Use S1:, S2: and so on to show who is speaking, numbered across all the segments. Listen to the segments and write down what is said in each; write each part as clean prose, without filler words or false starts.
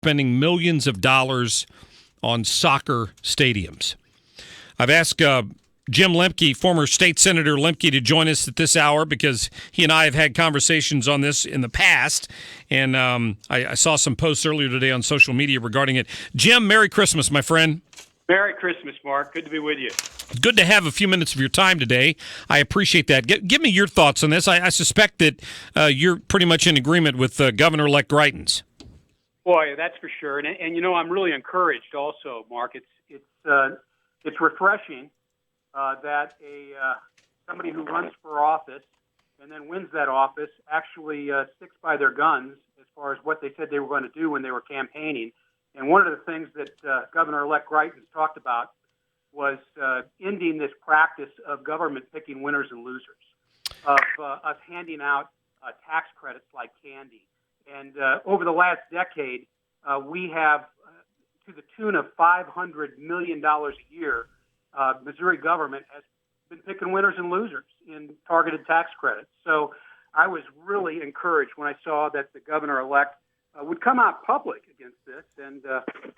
S1: spending millions of dollars on soccer stadiums. I've asked Jim Lembke, former state senator Lembke, to join us at this hour because he and I have had conversations on this in the past, and I saw some posts earlier today on social media regarding it. Jim, Merry Christmas, my friend.
S2: Merry Christmas, Mark. Good to be with you.
S1: Good to have a few minutes of your time today. I appreciate that. Give me your thoughts on this. I suspect that you're pretty much in agreement with Governor-elect Greitens.
S2: Boy, that's for sure. And you know, I'm really encouraged also, Mark. It's refreshing that somebody who runs for office and then wins that office actually sticks by their guns as far as what they said they were going to do when they were campaigning. And one of the things that Governor-elect Greitens talked about was ending this practice of government picking winners and losers, of us handing out tax credits like candy. And over the last decade, we have, to the tune of $500 million a year, Missouri government has been picking winners and losers in targeted tax credits. So I was really encouraged when I saw that the governor-elect would come out public against this. And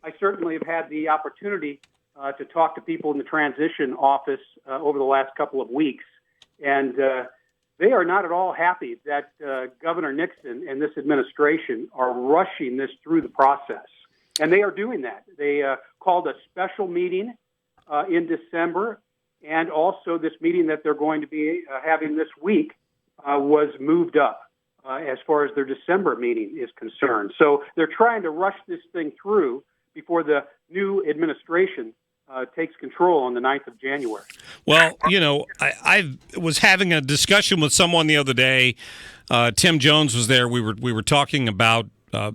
S2: I certainly have had the opportunity to talk to people in the transition office over the last couple of weeks. And they are not at all happy that Governor Nixon and this administration are rushing this through the process. And they are doing that. They called a special meeting in December, and also this meeting that they're going to be having this week was moved up as far as their December meeting is concerned. So they're trying to rush this thing through before the new administration takes control on the 9th of January.
S1: Well, you know, I was having a discussion with someone the other day. Tim Jones was there. We were talking about a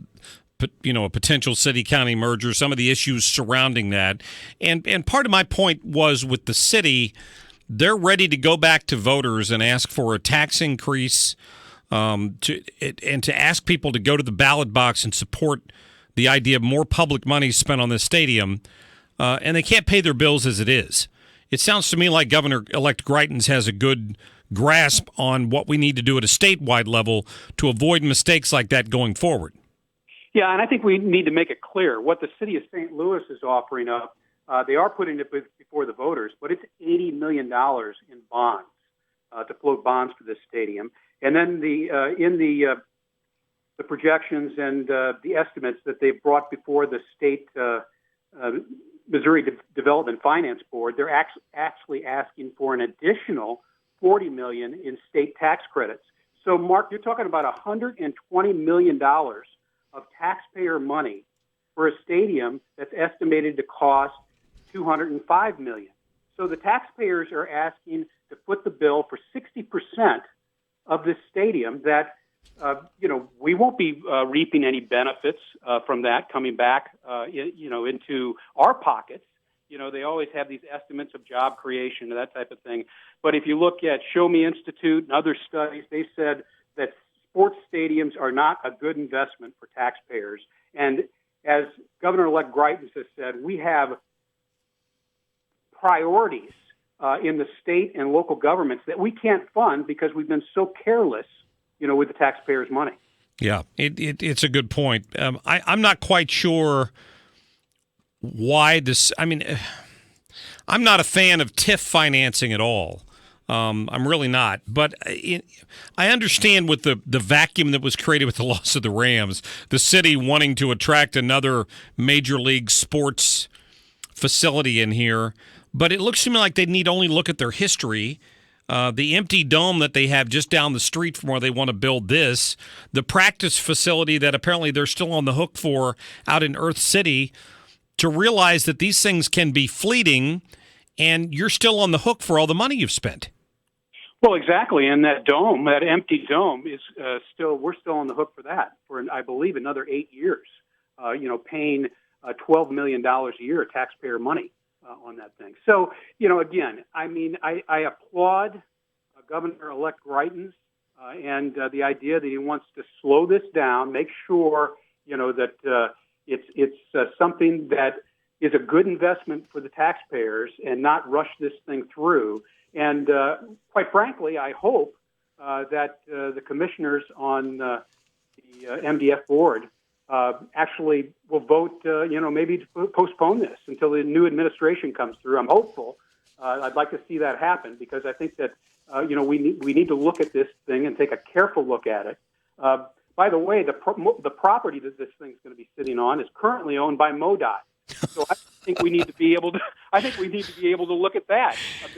S1: potential city-county merger, some of the issues surrounding that. And part of my point was with the city, they're ready to go back to voters and ask for a tax increase to ask people to go to the ballot box and support the idea of more public money spent on this stadium. And they can't pay their bills as it is. It sounds to me like Governor-elect Greitens has a good grasp on what we need to do at a statewide level to avoid mistakes like that going forward.
S2: Yeah, and I think we need to make it clear what the city of St. Louis is offering up. They are putting it before the voters, but it's $80 million in bonds to float bonds for this stadium. And then in the projections and the estimates that they've brought before the state Missouri Development Finance Board, they're actually asking for an additional $40 million in state tax credits. So, Mark, you're talking about $120 million of taxpayer money for a stadium that's estimated to cost $205 million. So the taxpayers are asking to foot the bill for 60% of this stadium that, we won't be reaping any benefits from that coming back, into our pockets. You know, they always have these estimates of job creation and that type of thing. But if you look at Show Me Institute and other studies, they said that sports stadiums are not a good investment for taxpayers. And as Governor-elect Greitens has said, we have priorities in the state and local governments that we can't fund because we've been so careless, with the taxpayers' money.
S1: Yeah, it's a good point. I'm not quite sure why this. I mean, I'm not a fan of TIF financing at all. I'm really not. But I understand with the vacuum that was created with the loss of the Rams, the city wanting to attract another major league sports facility in here. But it looks to me like they need only look at their history. The empty dome that they have just down the street from where they want to build this, the practice facility that apparently they're still on the hook for out in Earth City, to realize that these things can be fleeting and you're still on the hook for all the money you've spent.
S2: Well, exactly. And that dome, that empty dome, is we're still on the hook for that for, I believe, another 8 years, paying $12 million a year of taxpayer money on that thing. So, again, I mean, I applaud Governor-elect Greitens and the idea that he wants to slow this down, make sure, that it's something that is a good investment for the taxpayers and not rush this thing through. And quite frankly, I hope that the commissioners on the MDF board actually will vote, maybe to postpone this until the new administration comes through. I'm hopeful. I'd like to see that happen because I think that, we need to look at this thing and take a careful look at it. By the way, the property that this thing's going to be sitting on is currently owned by MoDOT. So I think we need to be able to. I think we need to be able to look at that.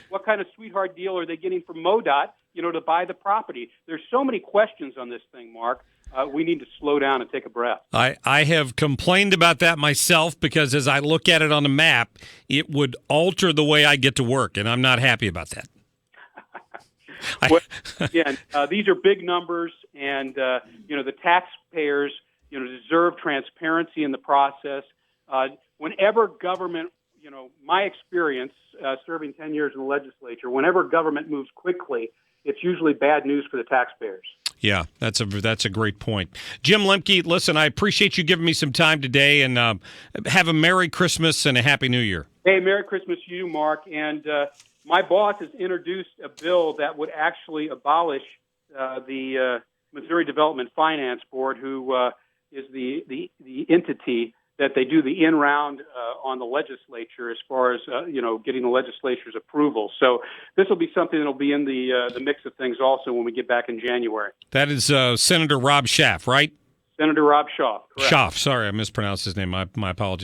S2: What kind of sweetheart deal are they getting from MoDOT, to buy the property? There's so many questions on this thing, Mark. We need to slow down and take a breath.
S1: I have complained about that myself because as I look at it on the map, it would alter the way I get to work, and I'm not happy about that.
S2: Well, again, these are big numbers, and the taxpayers, deserve transparency in the process. Whenever government, my experience serving 10 years in the legislature, whenever government moves quickly, it's usually bad news for the taxpayers.
S1: Yeah, that's a great point. Jim Lembke, listen, I appreciate you giving me some time today, and have a Merry Christmas and a Happy New Year.
S2: Hey, Merry Christmas to you, Mark. And my boss has introduced a bill that would actually abolish the Missouri Development Finance Board, who is the entity that they do the in-round on the legislature as far as, getting the legislature's approval. So this will be something that will be in the mix of things also when we get back in January.
S1: That is Senator Rob Schaaf, right?
S2: Senator Rob Schaaf, correct.
S1: Schaaf, sorry, I mispronounced his name. My apologies.